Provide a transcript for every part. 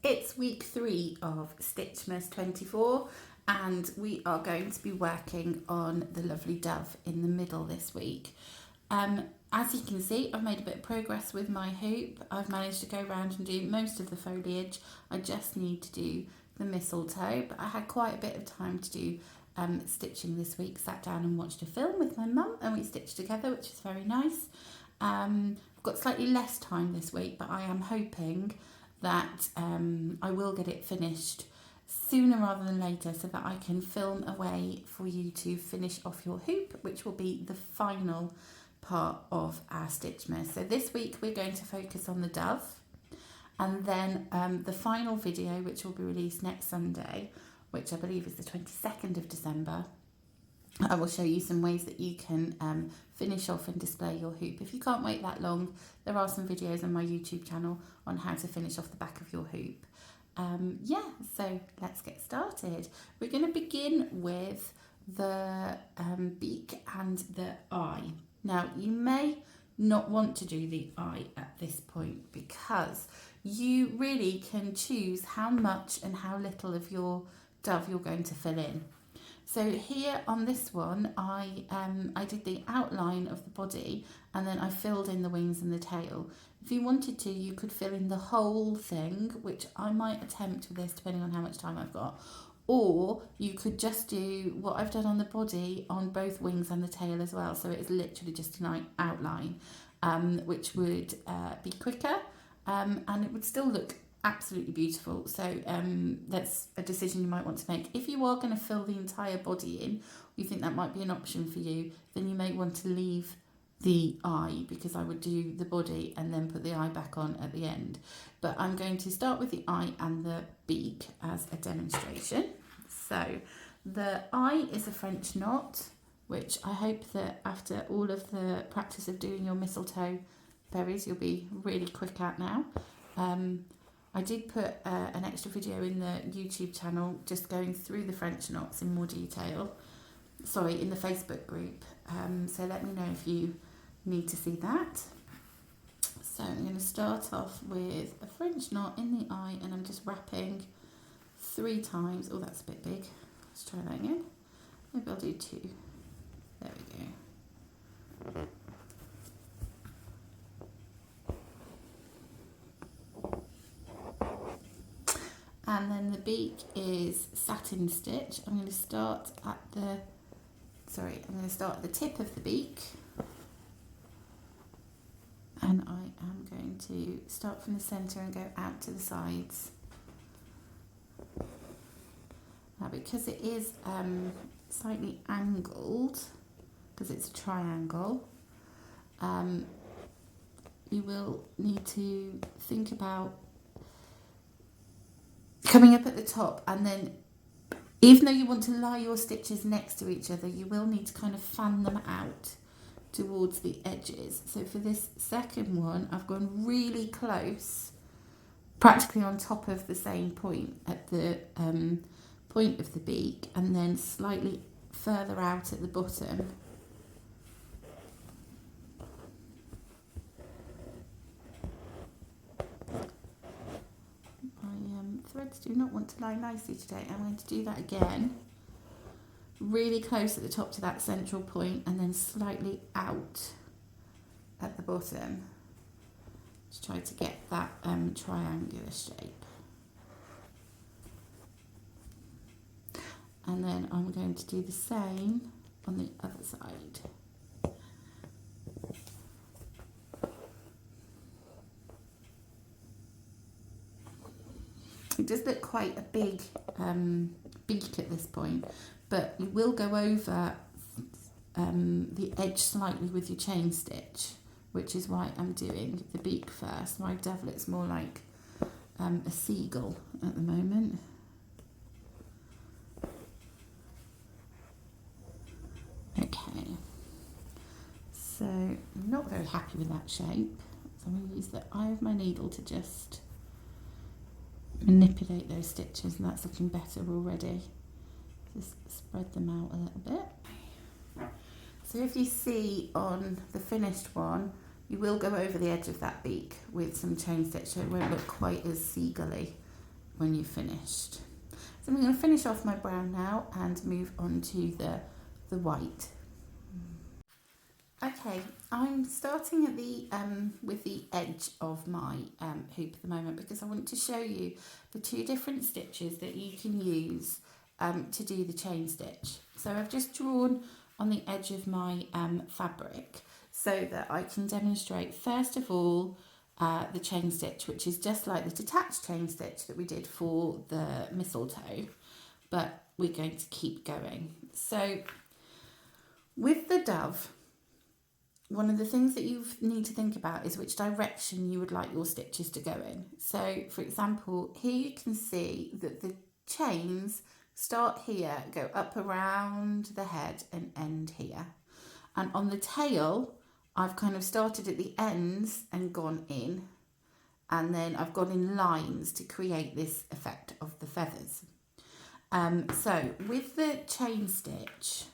It's week 3 of Stitchmas 24 and we are going to be working on the lovely dove in the middle this week. As you can see, I've made a bit of progress with my hoop. I've managed to go around and do most of the foliage. I just need to do the mistletoe, but I had quite a bit of time to do stitching this week. Sat down and watched a film with my mum and we stitched together, which is very nice. I've got slightly less time this week, but I am hoping that I will get it finished sooner rather than later so that I can film a way for you to finish off your hoop, which will be the final part of our Stitchmas. So this week we're going to focus on the dove, and then the final video, which will be released next Sunday, which I believe is the 22nd of December, I will show you some ways that you can finish off and display your hoop. If you can't wait that long, there are some videos on my YouTube channel on how to finish off the back of your hoop. So let's get started. We're going to begin with the beak and the eye. Now, you may not want to do the eye at this point because you really can choose how much and how little of your dove you're going to fill in. So here on this one, I did the outline of the body and then I filled in the wings and the tail. If you wanted to, you could fill in the whole thing, which I might attempt with this depending on how much time I've got. Or you could just do what I've done on the body on both wings and the tail as well. So it's literally just an outline, which would be quicker and it would still look absolutely beautiful. So that's a decision you might want to make. If you are going to fill the entire body in, you think that might be an option for you, then you may want to leave the eye, because I would do the body and then put the eye back on at the end. But I'm going to start with the eye and the beak as a demonstration. So the eye is a French knot, which I hope that after all of the practice of doing your mistletoe berries, you'll be really quick at now. I did put an extra video in the YouTube channel just going through the French knots in more detail. Sorry, in the Facebook group. So let me know if you need to see that. So I'm going to start off with a French knot in the eye and I'm just wrapping 3 times. Oh, that's a bit big. Let's try that again. Maybe I'll do 2. There we go. And then the beak is satin stitch. I'm going to start at the tip of the beak. And I am going to start from the centre and go out to the sides. Now, because it is slightly angled, because it's a triangle, you will need to think about coming up at the top, and then even though you want to lie your stitches next to each other, you will need to kind of fan them out towards the edges. So for this second one, I've gone really close, practically on top of the same point at the point of the beak, and then slightly further out at the bottom. Threads do not want to lie nicely today. I'm going to do that again, really close at the top to that central point and then slightly out at the bottom to try to get that triangular shape. And then I'm going to do the same on the other side. It does look quite a big beak at this point, but you will go over the edge slightly with your chain stitch, which is why I'm doing the beak first. My dove looks more like a seagull at the moment. Okay, so I'm not very happy with that shape, so I'm going to use the eye of my needle to just manipulate those stitches, and that's looking better already. Just spread them out a little bit. So if you see on the finished one, you will go over the edge of that beak with some chain stitch, so it won't look quite as seagull-y when you've finished. So I'm going to finish off my brown now and move on to the white. Okay, I'm starting at the with the edge of my hoop at the moment because I want to show you the two different stitches that you can use to do the chain stitch. So I've just drawn on the edge of my fabric so that I can demonstrate first of all the chain stitch, which is just like the detached chain stitch that we did for the mistletoe, but we're going to keep going. So with the dove, one of the things that you need to think about is which direction you would like your stitches to go in. So for example, here you can see that the chains start here, go up around the head and end here. And on the tail, I've kind of started at the ends and gone in. And then I've gone in lines to create this effect of the feathers. So with the chain stitch,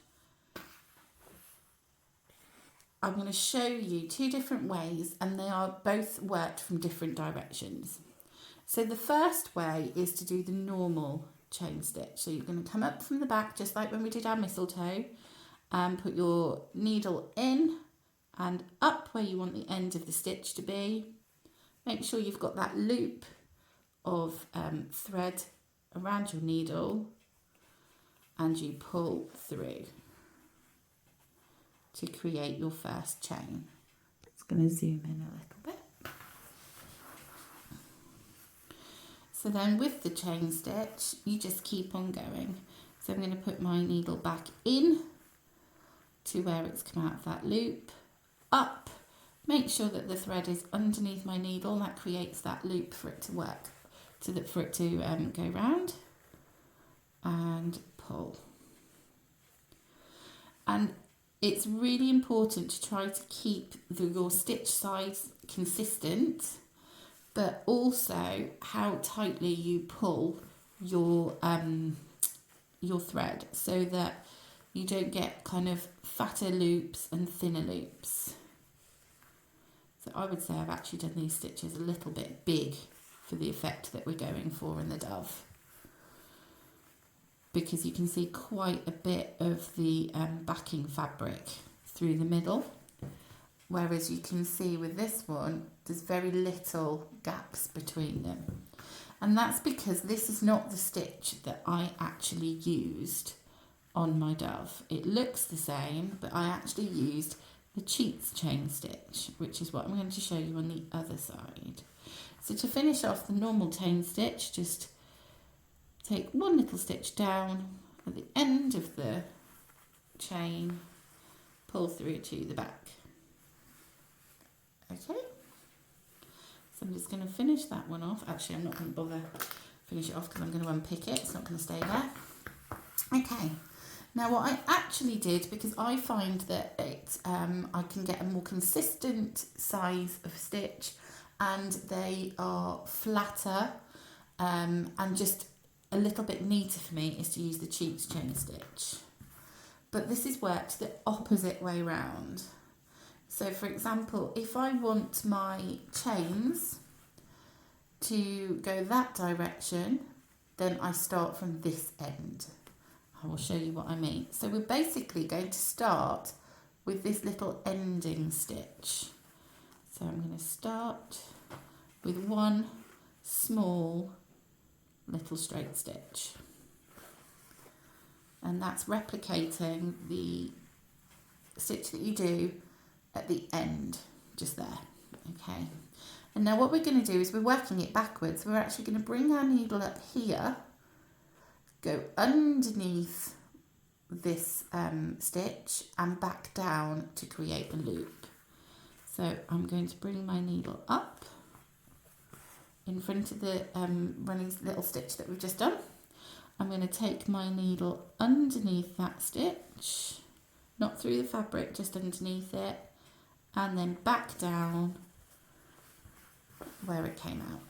I'm going to show you two different ways and they are both worked from different directions. So the first way is to do the normal chain stitch. So you're going to come up from the back just like when we did our mistletoe and put your needle in and up where you want the end of the stitch to be. Make sure you've got that loop of thread around your needle and you pull through to create your first chain. It's going to zoom in a little bit. So then with the chain stitch, you just keep on going. So I'm going to put my needle back in to where it's come out of that loop, up, make sure that the thread is underneath my needle, that creates that loop for it to work, for it to go round, and pull. And it's really important to try to keep your stitch size consistent, but also how tightly you pull your thread so that you don't get kind of fatter loops and thinner loops. So I would say I've actually done these stitches a little bit big for the effect that we're going for in the dove, because you can see quite a bit of the backing fabric through the middle, whereas you can see with this one there's very little gaps between them, and that's because this is not the stitch that I actually used on my dove. It looks the same, but I actually used the cheats chain stitch, which is what I'm going to show you on the other side. So to finish off the normal chain stitch, just take one little stitch down at the end of the chain, pull through to the back. Okay, so I'm just going to finish that one off. Actually, I'm not going to bother finish it off because I'm going to unpick it. It's not going to stay there. Okay, now what I actually did, because I find that I can get a more consistent size of stitch and they are flatter and just a little bit neater for me, is to use the cheats chain stitch. But this is worked the opposite way round. So for example, if I want my chains to go that direction, then I start from this end. I will show you what I mean. So we're basically going to start with this little ending stitch. So I'm going to start with one small little straight stitch, and that's replicating the stitch that you do at the end just there. Okay, and now what we're going to do is we're working it backwards. We're actually going to bring our needle up here, go underneath this stitch and back down to create a loop. So I'm going to bring my needle up in front of the running little stitch that we've just done. I'm going to take my needle underneath that stitch, not through the fabric, just underneath it, and then back down where it came out.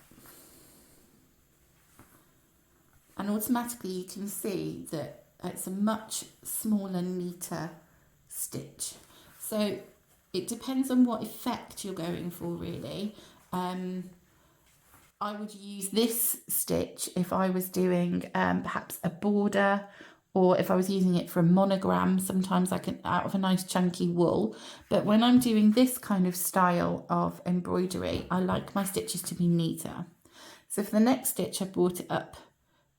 And automatically you can see that it's a much smaller, neater stitch. So it depends on what effect you're going for, really. I would use this stitch if I was doing perhaps a border, or if I was using it for a monogram. Sometimes I can out of a nice chunky wool, but when I'm doing this kind of style of embroidery, I like my stitches to be neater. So for the next stitch, I brought it up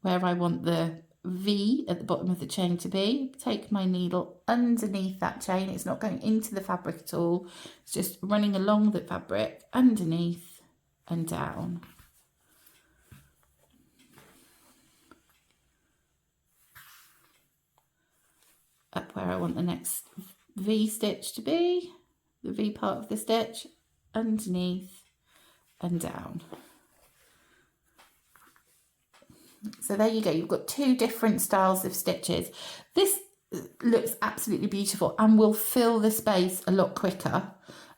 where I want the V at the bottom of the chain to be. Take my needle underneath that chain. It's not going into the fabric at all. It's just running along the fabric, underneath and down. Up where I want the next V stitch to be, the V part of the stitch, underneath and down. So there you go, you've got two different styles of stitches. This looks absolutely beautiful and will fill the space a lot quicker.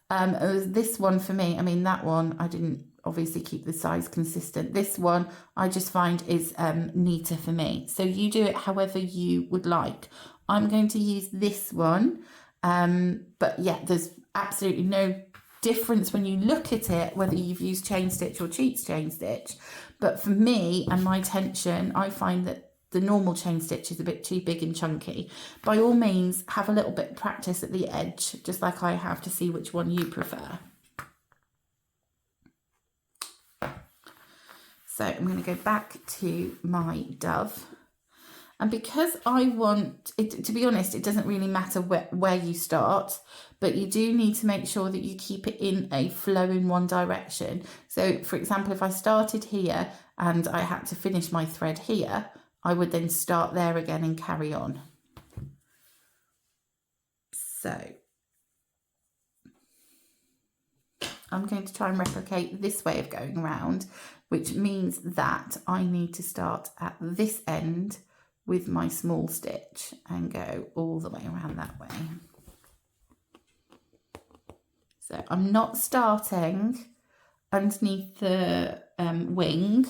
This one for me, I mean that one I didn't obviously keep the size consistent. This one I just find is neater for me. So you do it however you would like. I'm going to use this one, but yeah, there's absolutely no difference when you look at it whether you've used chain stitch or cheat chain stitch. But for me and my tension, I find that the normal chain stitch is a bit too big and chunky. By all means, have a little bit of practice at the edge, just like I have, to see which one you prefer. So I'm going to go back to my dove. And because I want it, to be honest, it doesn't really matter where you start, but you do need to make sure that you keep it in a flow in one direction. So for example, if I started here and I had to finish my thread here, I would then start there again and carry on. So I'm going to try and replicate this way of going around, which means that I need to start at this end with my small stitch and go all the way around that way. So I'm not starting underneath the wing.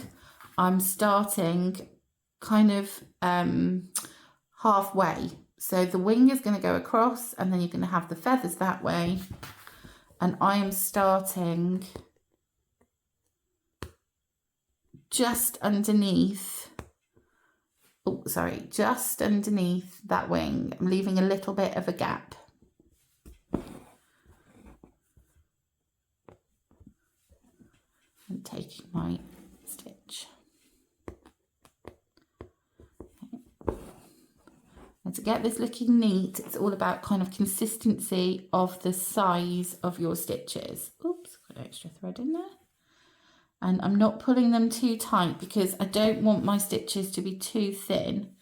I'm starting kind of halfway. So the wing is going to go across and then you're going to have the feathers that way. And I am starting just underneath, oh, sorry, just underneath that wing. I'm leaving a little bit of a gap. And taking my stitch. Okay. And to get this looking neat, it's all about kind of consistency of the size of your stitches. Oops, got extra thread in there. And I'm not pulling them too tight because I don't want my stitches to be too thin.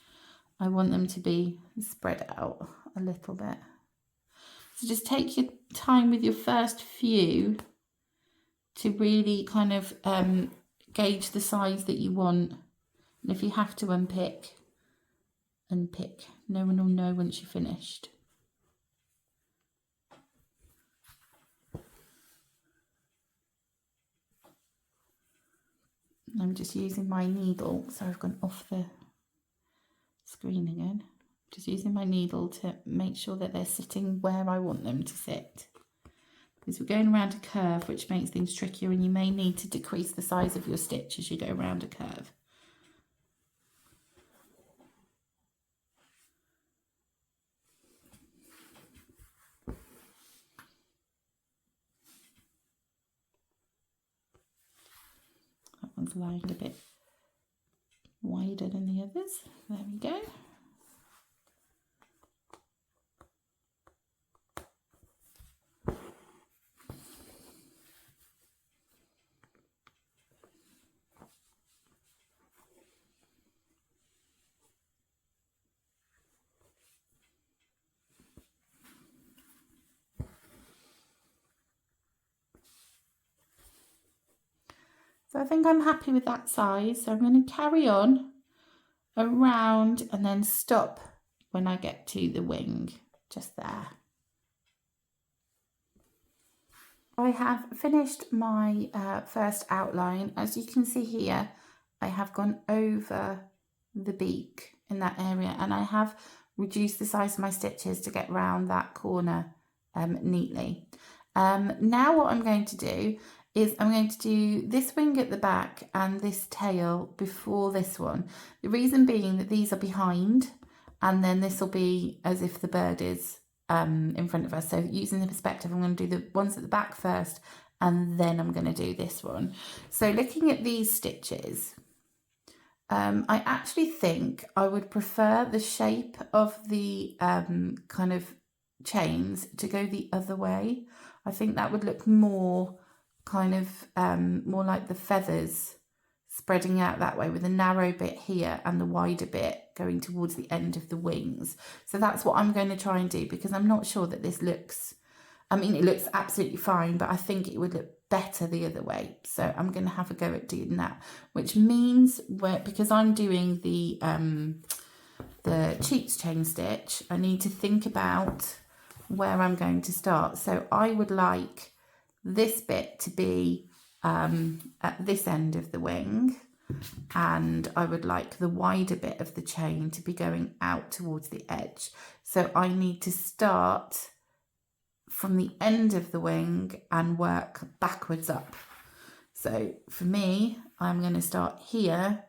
I want them to be spread out a little bit. So just take your time with your first few to really kind of gauge the size that you want. And if you have to unpick, no one will know once you're finished. I'm just using my needle, so I've gone off the screen again. Just using my needle to make sure that they're sitting where I want them to sit. Because we're going around a curve, which makes things trickier, and you may need to decrease the size of your stitch as you go around a curve. That one's lying a bit wider than the others. There we go. So I think I'm happy with that size. So I'm going to carry on around and then stop when I get to the wing, just there. I have finished my first outline. As you can see here, I have gone over the beak in that area, and I have reduced the size of my stitches to get round that corner neatly. Now what I'm going to do is I'm going to do this wing at the back and this tail before this one. The reason being that these are behind, and then this will be as if the bird is in front of us. So using the perspective, I'm going to do the ones at the back first, and then I'm going to do this one. So looking at these stitches, I actually think I would prefer the shape of the kind of chains to go the other way. I think that would look more kind of more like the feathers spreading out that way, with a narrow bit here and the wider bit going towards the end of the wings. So that's what I'm going to try and do, because I'm not sure that this looks, I mean, it looks absolutely fine, but I think it would look better the other way. So I'm going to have a go at doing that, which means because I'm doing the cheeks chain stitch, I need to think about where I'm going to start. So I would like this bit to be at this end of the wing, and I would like the wider bit of the chain to be going out towards the edge. So I need to start from the end of the wing and work backwards up. So for me, I'm going to start here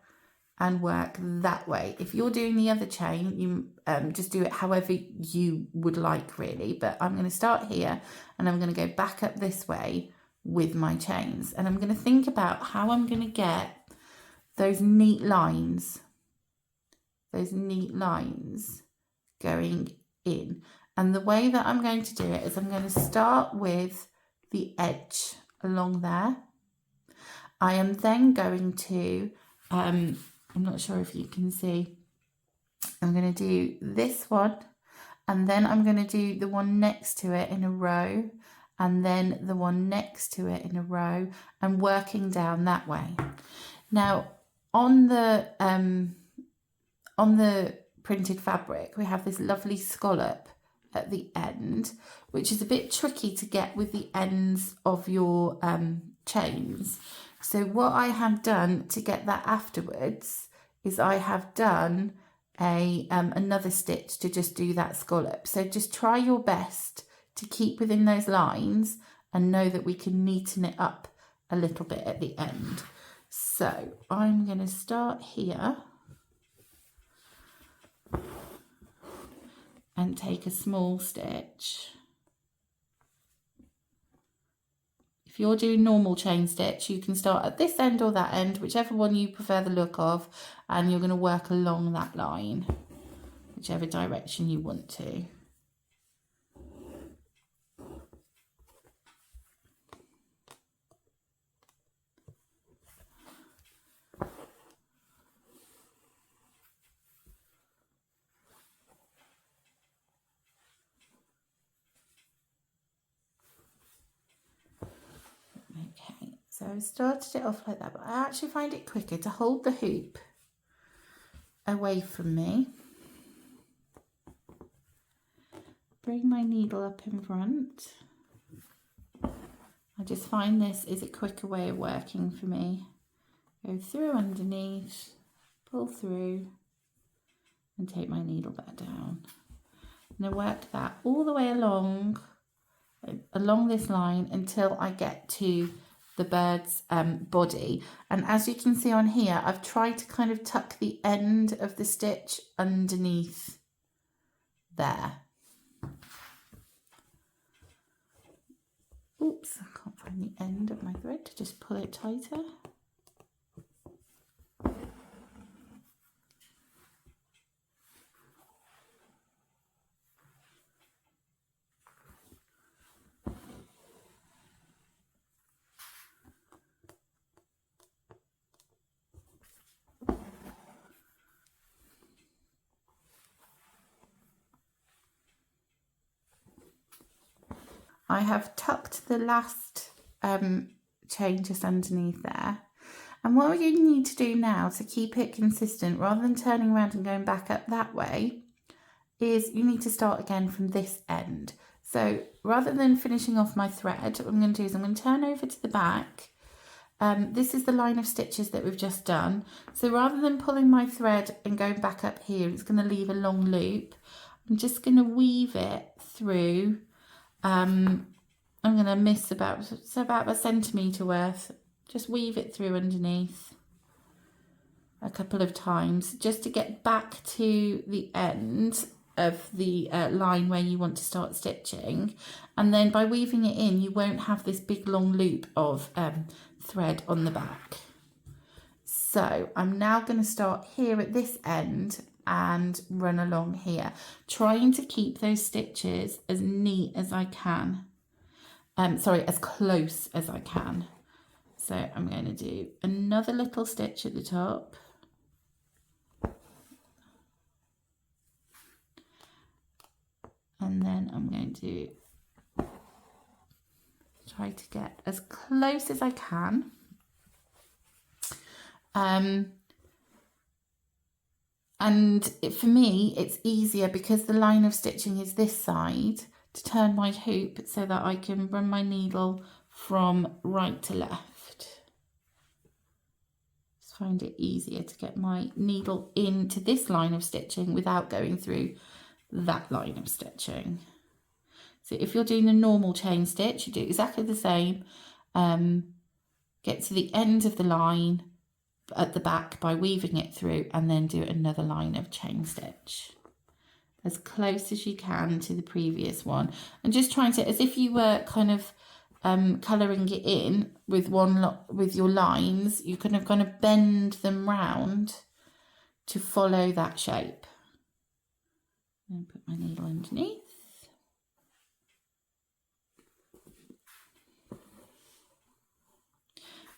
and work that way. If you're doing the other chain, you just do it however you would like, really. But I'm going to start here and I'm going to go back up this way with my chains. And I'm going to think about how I'm going to get those neat lines going in. And the way that I'm going to do it is I'm going to start with the edge along there. I am then going to, I'm not sure if you can see, I'm going to do this one, and then I'm going to do the one next to it in a row, and then the one next to it in a row, and working down that way. Now, on the printed fabric, we have this lovely scallop at the end, which is a bit tricky to get with the ends of your chains. So what I have done to get that afterwards is I have done another stitch to just do that scallop. So just try your best to keep within those lines and know that we can neaten it up a little bit at the end. So I'm going to start here and take a small stitch. If you're doing normal chain stitch, you can start at this end or that end, whichever one you prefer the look of, and you're going to work along that line, whichever direction you want to. Okay, so I started it off like that, but I actually find it quicker to hold the hoop away from me. Bring my needle up in front. I just find this is a quicker way of working for me. Go through underneath, pull through, and take my needle back down. And I work that all the way along this line until I get to the bird's body. And as you can see on here, I've tried to kind of tuck the end of the stitch underneath there. Oops, I can't find the end of my thread to just pull it tighter. I have tucked the last chain just underneath there. And what you need to do now to keep it consistent, rather than turning around and going back up that way, is you need to start again from this end. So rather than finishing off my thread, what I'm going to do is I'm going to turn over to the back. This is the line of stitches that we've just done. So rather than pulling my thread and going back up here, it's going to leave a long loop. I'm just going to weave it through. I'm I'm going to miss about a centimetre worth. Just weave it through underneath a couple of times just to get back to the end of the line where you want to start stitching, and then by weaving it in you won't have this big long loop of thread on the back. So I'm now going to start here at this end and run along here, trying to keep those stitches as neat as I can. As close as I can. So I'm going to do another little stitch at the top. And then I'm going to try to get as close as I can. For me, it's easier because the line of stitching is this side to turn my hoop so that I can run my needle from right to left. Just find it easier to get my needle into this line of stitching without going through that line of stitching. So if you're doing a normal chain stitch, you do exactly the same. Get to the end of the line at the back by weaving it through, and then do another line of chain stitch as close as you can to the previous one, and just trying to, as if you were kind of colouring it in with with your lines, you kind of bend them round to follow that shape. And put my needle underneath.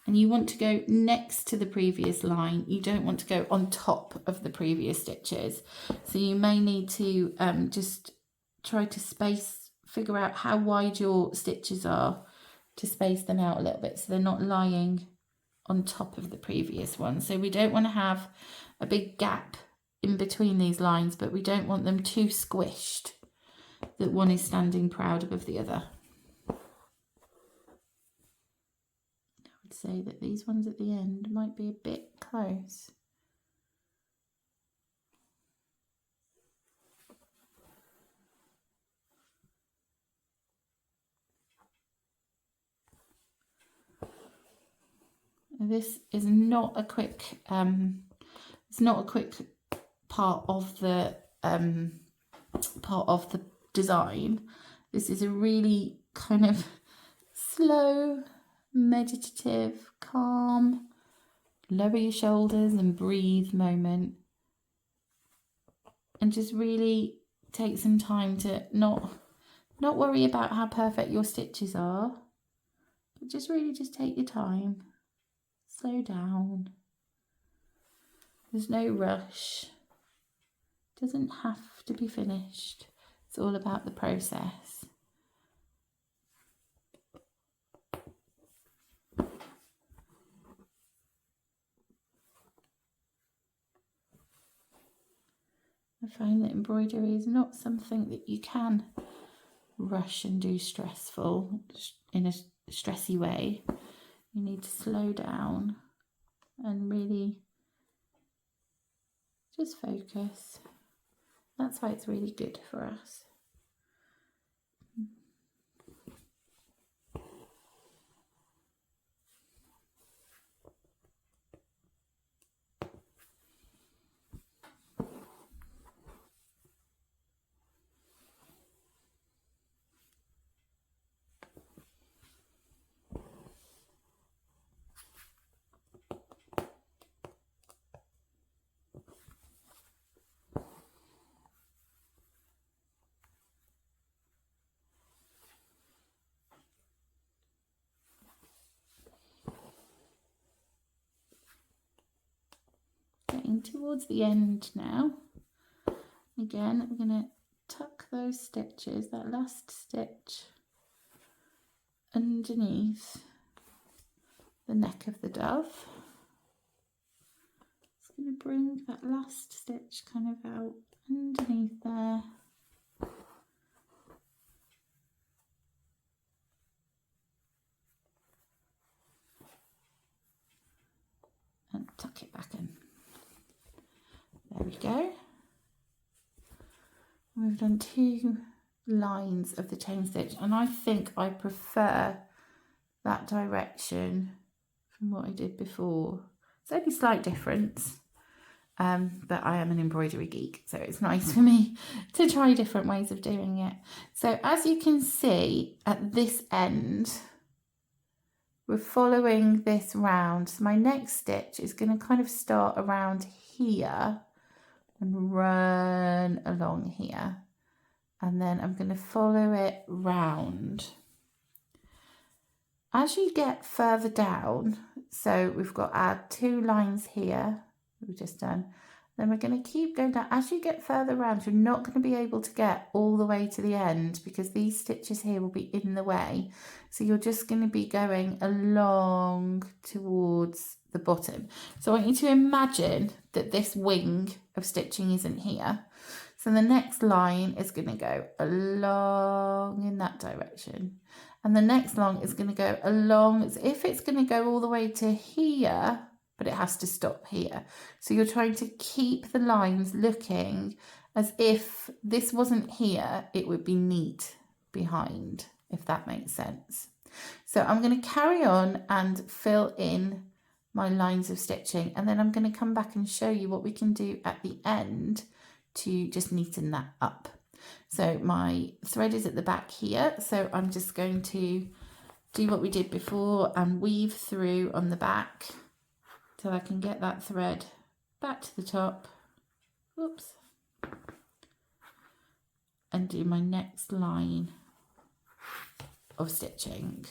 And you want to go next to the previous line. You don't want to go on top of the previous stitches. So you may need to just try to figure out how wide your stitches are to space them out a little bit so they're not lying on top of the previous one. So we don't want to have a big gap in between these lines, but we don't want them too squished that one is standing proud above the other. Say that these ones at the end might be a bit close. This is not a quick it's not a quick part of the design. This is a really kind of slow, meditative, calm, lower your shoulders and breathe moment, and just really take some time to not worry about how perfect your stitches are, but just really just take your time, slow down. There's no rush, it doesn't have to be finished, it's all about the process. I find that embroidery is not something that you can rush and do in a stressy way. You need to slow down and really just focus. That's why it's really good for us. Getting towards the end now. Again, we're going to tuck those stitches, that last stitch, underneath the neck of the dove. Just going to bring that last stitch kind of out underneath there. And tuck it back in. There we go. We've done two lines of the chain stitch, and I think I prefer that direction from what I did before. It's only a slight difference, but I am an embroidery geek, so it's nice for me to try different ways of doing it. So as you can see at this end, we're following this round. So my next stitch is going to kind of start around here and run along here, and then I'm going to follow it round. As you get further down, so we've got our 2 lines here we've just done, then we're going to keep going down. As you get further around, you're not going to be able to get all the way to the end because these stitches here will be in the way. So you're just going to be going along towards the bottom. So I want you to imagine that this wing of stitching isn't here. So the next line is going to go along in that direction. And the next line is going to go along as if it's going to go all the way to here, but it has to stop here. So you're trying to keep the lines looking as if this wasn't here, it would be neat behind, if that makes sense. So I'm going to carry on and fill in my lines of stitching, and then I'm going to come back and show you what we can do at the end to just neaten that up. So my thread is at the back here, so I'm just going to do what we did before and weave through on the back till I can get that thread back to the top. Oops. And do my next line of stitching.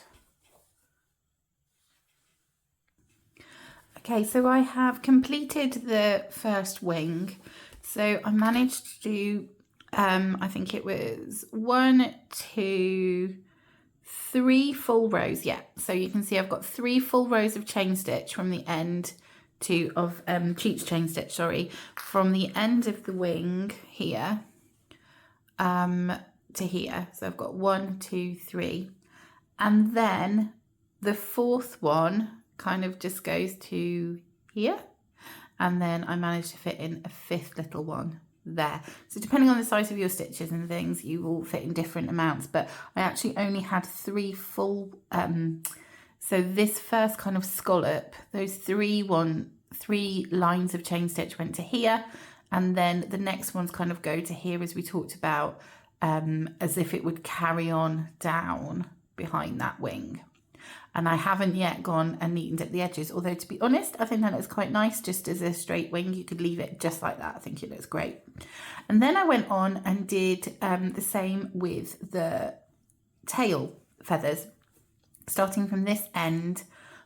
Okay, so I have completed the first wing. So I managed to do, I think it was 1, 2, 3 full rows. Yeah, so you can see I've got 3 full rows of chain stitch from the end of cheats chain stitch, sorry, from the end of the wing here to here. So I've got 1, 2, 3, and then the 4th one kind of just goes to here, and then I managed to fit in a 5th little one there. So depending on the size of your stitches and things, you will fit in different amounts, but I actually only had 3 full, so this first kind of scallop, those 3 lines of chain stitch went to here, and then the next ones kind of go to here, as we talked about, as if it would carry on down behind that wing. And I haven't yet gone and neatened at the edges, although to be honest, I think that looks quite nice just as a straight wing. You could leave it just like that. I think it looks great. And then I went on and did the same with the tail feathers, starting from this end,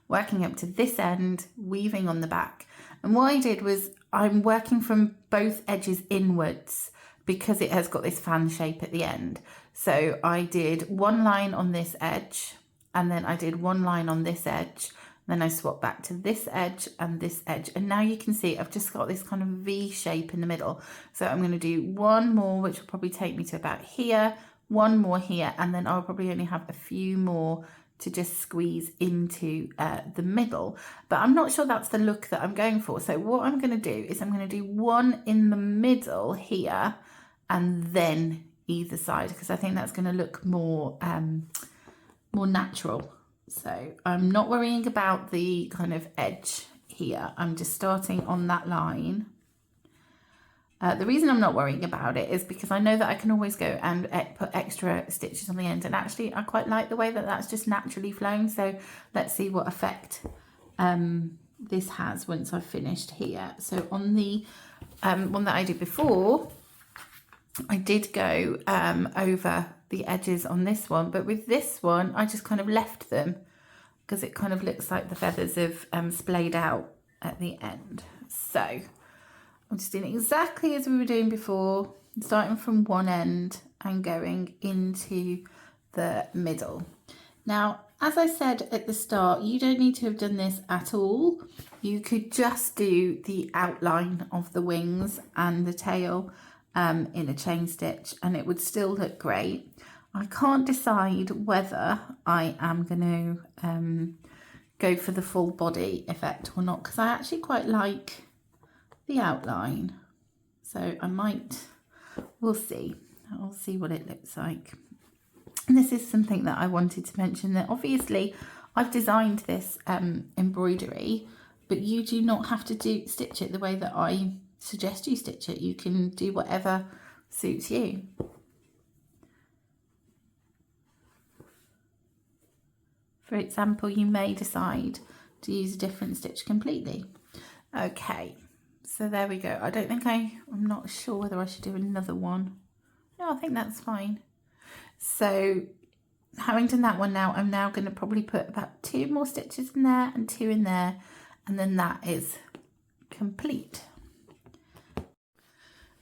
working up to this end, weaving on the back. And what I did was I'm working from both edges inwards because it has got this fan shape at the end. So I did 1 line on this edge, and then I did 1 line on this edge, then I swapped back to this edge and this edge, and now you can see I've just got this kind of V shape in the middle. So I'm going to do 1 more, which will probably take me to about here, 1 more here, and then I'll probably only have a few more to just squeeze into the middle. But I'm not sure that's the look that I'm going for. So what I'm going to do is I'm going to do 1 in the middle here and then either side, because I think that's going to look more natural. So I'm not worrying about the kind of edge here. I'm just starting on that line. The reason I'm not worrying about it is because I know that I can always go and put extra stitches on the end, and actually I quite like the way that that's just naturally flowing. So let's see what effect this has once I've finished here. So on the one that I did before, I did go over the edges on this one, but with this one I just kind of left them because it kind of looks like the feathers have splayed out at the end. So I'm just doing exactly as we were doing before, starting from one end and going into the middle. Now, as I said at the start, you don't need to have done this at all. You could just do the outline of the wings and the tail in a chain stitch and it would still look great. I can't decide whether I am going to go for the full body effect or not, because I actually quite like the outline. So I might, we'll see. I'll see what it looks like. And this is something that I wanted to mention, that obviously I've designed this embroidery, but you do not have to stitch it the way that I suggest you stitch it. You can do whatever suits you. For example, you may decide to use a different stitch completely. Okay, so there we go. I'm not sure whether I should do another one. No, I think that's fine. So having done that one now, I'm now going to probably put about 2 more stitches in there and 2 in there, and then that is complete.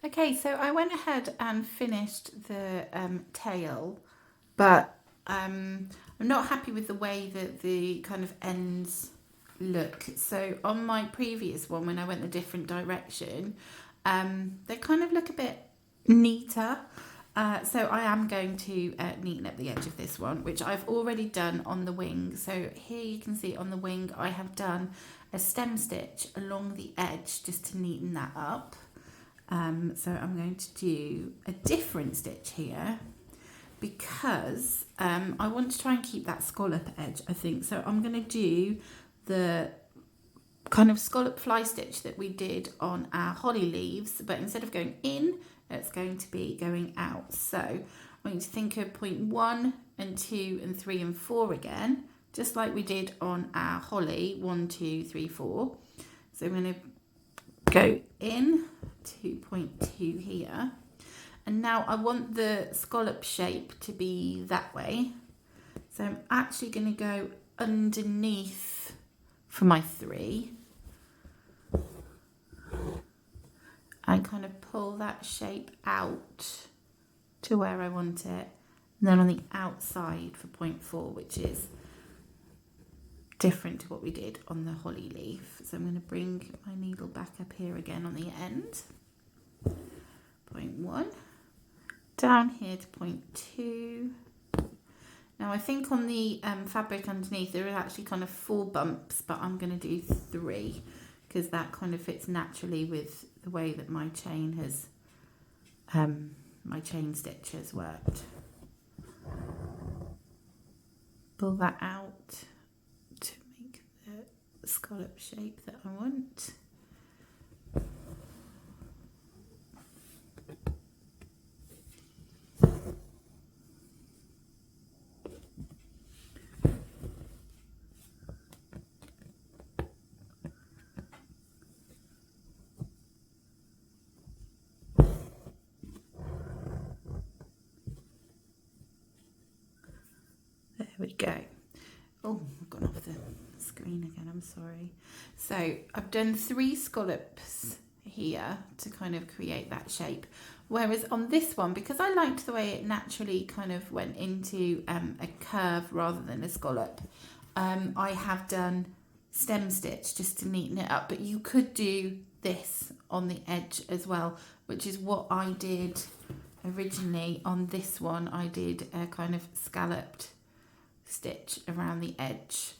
Okay, so I went ahead and finished the tail, but I'm not happy with the way that the kind of ends look. So on my previous one, when I went a different direction, they kind of look a bit neater. So I am going to neaten up the edge of this one, which I've already done on the wing. So here you can see on the wing I have done a stem stitch along the edge just to neaten that up. So I'm going to do a different stitch here because I want to try and keep that scallop edge, I think. So I'm going to do the kind of scallop fly stitch that we did on our holly leaves, but instead of going in, it's going to be going out. So I'm going to think of point 1 and 2 and 3 and 4 again, just like we did on our holly, 1, 2, 3, 4. So I'm going to go in to point 2 here. And now I want the scallop shape to be that way. So I'm actually going to go underneath for my 3. And kind of pull that shape out to where I want it. And then on the outside for point 4, which is different to what we did on the holly leaf. So I'm going to bring my needle back up here again on the end. Point 1. Down here to point 2. Now I think on the fabric underneath there are actually kind of 4 bumps, but I'm going to do 3 because that kind of fits naturally with the way that my chain has, my chain stitch has worked. Pull that out to make the scallop shape that I want. There we go. Oh, I've gone off the screen again, I'm sorry. So I've done 3 scallops here to kind of create that shape. Whereas on this one, because I liked the way it naturally kind of went into a curve rather than a scallop, I have done stem stitch just to neaten it up. But you could do this on the edge as well, which is what I did originally on this one. I did a kind of scalloped stitch around the edge.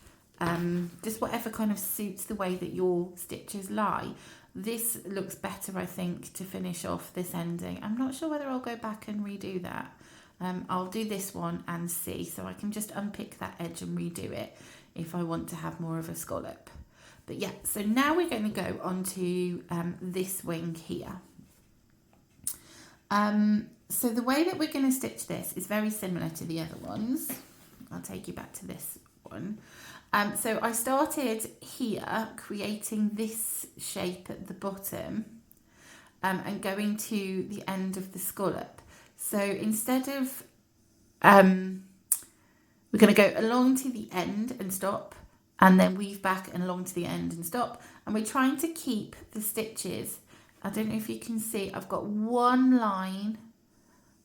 Just whatever kind of suits the way that your stitches lie. This looks better, I think, to finish off this ending. I'm not sure whether I'll go back and redo that. I'll do this one and see, so I can just unpick that edge and redo it if I want to have more of a scallop. But yeah, so now we're going to go on to this wing here. So the way that we're going to stitch this is very similar to the other ones. I'll take you back to this one. So I started here creating this shape at the bottom and going to the end of the scallop. So instead of, we're going to go along to the end and stop, and then weave back and along to the end and stop. And we're trying to keep the stitches. I don't know if you can see, I've got one line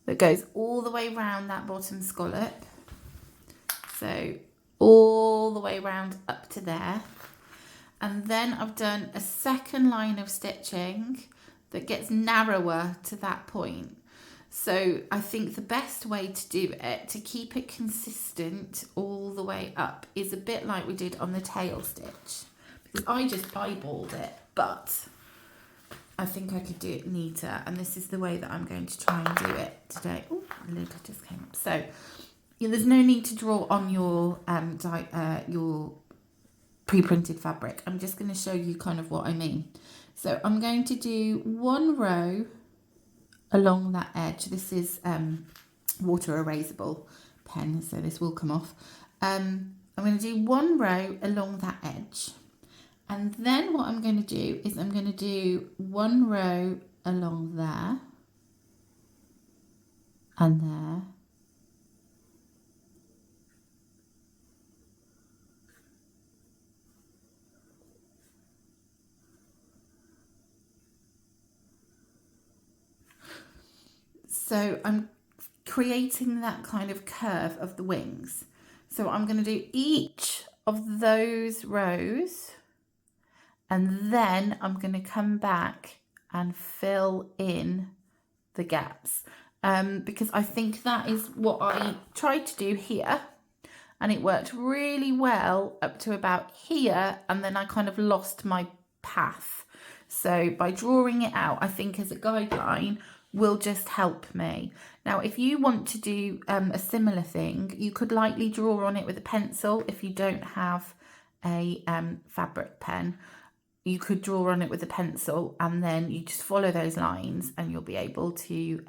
that goes all the way around that bottom scallop. So all the way around up to there. And then I've done a second line of stitching that gets narrower to that point. So I think the best way to do it, to keep it consistent all the way up, is a bit like we did on the tail stitch. Because I just eyeballed it, but I think I could do it neater, and this is the way that I'm going to try and do it today. Oh, the lid just came up. So yeah, there's no need to draw on your pre-printed fabric. I'm just going to show you kind of what I mean. So I'm going to do one row along that edge. This is water erasable pen, so this will come off. I'm going to do one row along that edge, and then what I'm going to do is I'm going to do one row along there and there, so I'm creating that kind of curve of the wings. So I'm going to do each of those rows, and then I'm going to come back and fill in the gaps, because I think that is what I tried to do here, and it worked really well up to about here, and then I kind of lost my path. So by drawing it out, I think as a guideline will just help me. Now, if you want to do a similar thing, you could lightly draw on it with a pencil. If you don't have a fabric pen, you could draw on it with a pencil, and then you just follow those lines and you'll be able to you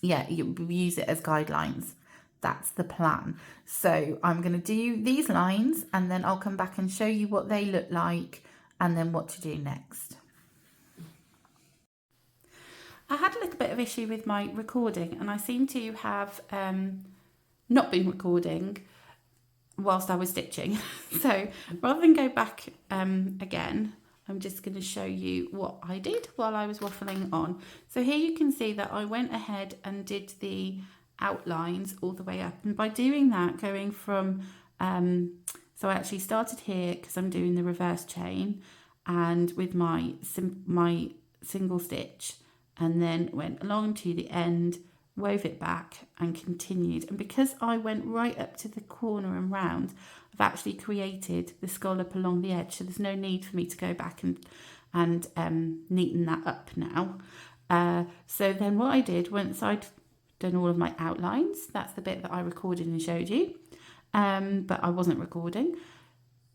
use it as guidelines. That's the plan. So I'm going to do these lines, and then I'll come back and show you what they look like and then what to do next. I had a little bit of issue with my recording, and I seem to have not been recording whilst I was stitching. So rather than go back again, I'm just going to show you what I did while I was waffling on. So here you can see that I went ahead and did the outlines all the way up, and by doing that, going from so I actually started here because I'm doing the reverse chain, and with my single stitch, and then went along to the end, wove it back and continued. And because I went right up to the corner and round, I've actually created the scallop along the edge, so there's no need for me to go back and neaten that up now. So then what I did, once I'd done all of my outlines, that's the bit that I recorded and showed you, but I wasn't recording.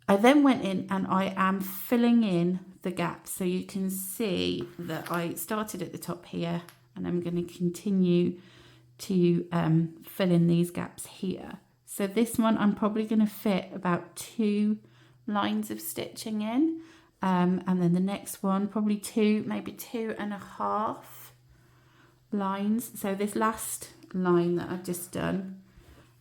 I then went in and I am filling in the gaps. So you can see that I started at the top here, and I'm going to continue to fill in these gaps here. So this one I'm probably going to fit about 2 lines of stitching in, and then the next one probably 2, maybe 2.5 lines. So this last line that I've just done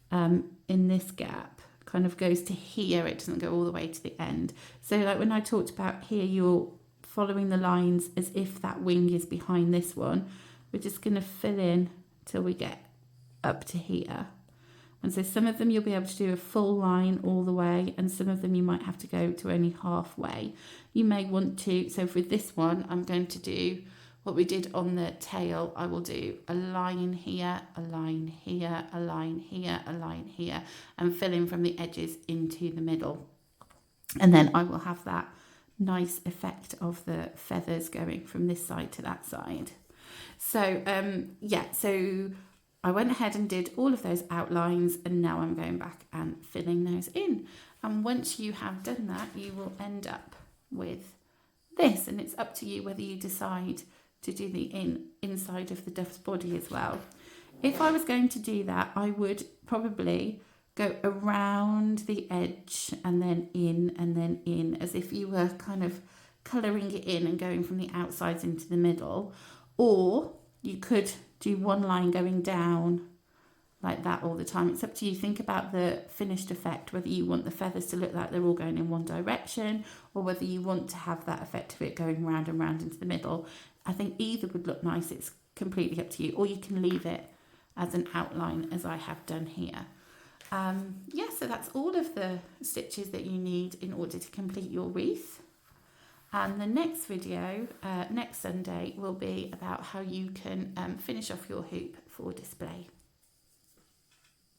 in this gap kind of goes to here, it doesn't go all the way to the end. So like when I talked about here, you're following the lines as if that wing is behind this one. We're just going to fill in till we get up to here. And so some of them you'll be able to do a full line all the way, and some of them you might have to go to only halfway. You may want to, so for this one, I'm going to do what we did on the tail. I will do a line here, a line here, a line here, a line here, and fill in from the edges into the middle. And then I will have that nice effect of the feathers going from this side to that side. So so I went ahead and did all of those outlines, and now I'm going back and filling those in. And once you have done that, you will end up with this, and it's up to you whether you decide to do the inside of the dove's body as well. If I was going to do that, I would probably go around the edge and then in, as if you were kind of colouring it in and going from the outsides into the middle. Or you could do one line going down like that all the time. It's up to you. Think about the finished effect, whether you want the feathers to look like they're all going in one direction, or whether you want to have that effect of it going round and round into the middle. I think either would look nice. It's completely up to you, or you can leave it as an outline as I have done here. So that's all of the stitches that you need in order to complete your wreath. And the next video, next Sunday, will be about how you can finish off your hoop for display.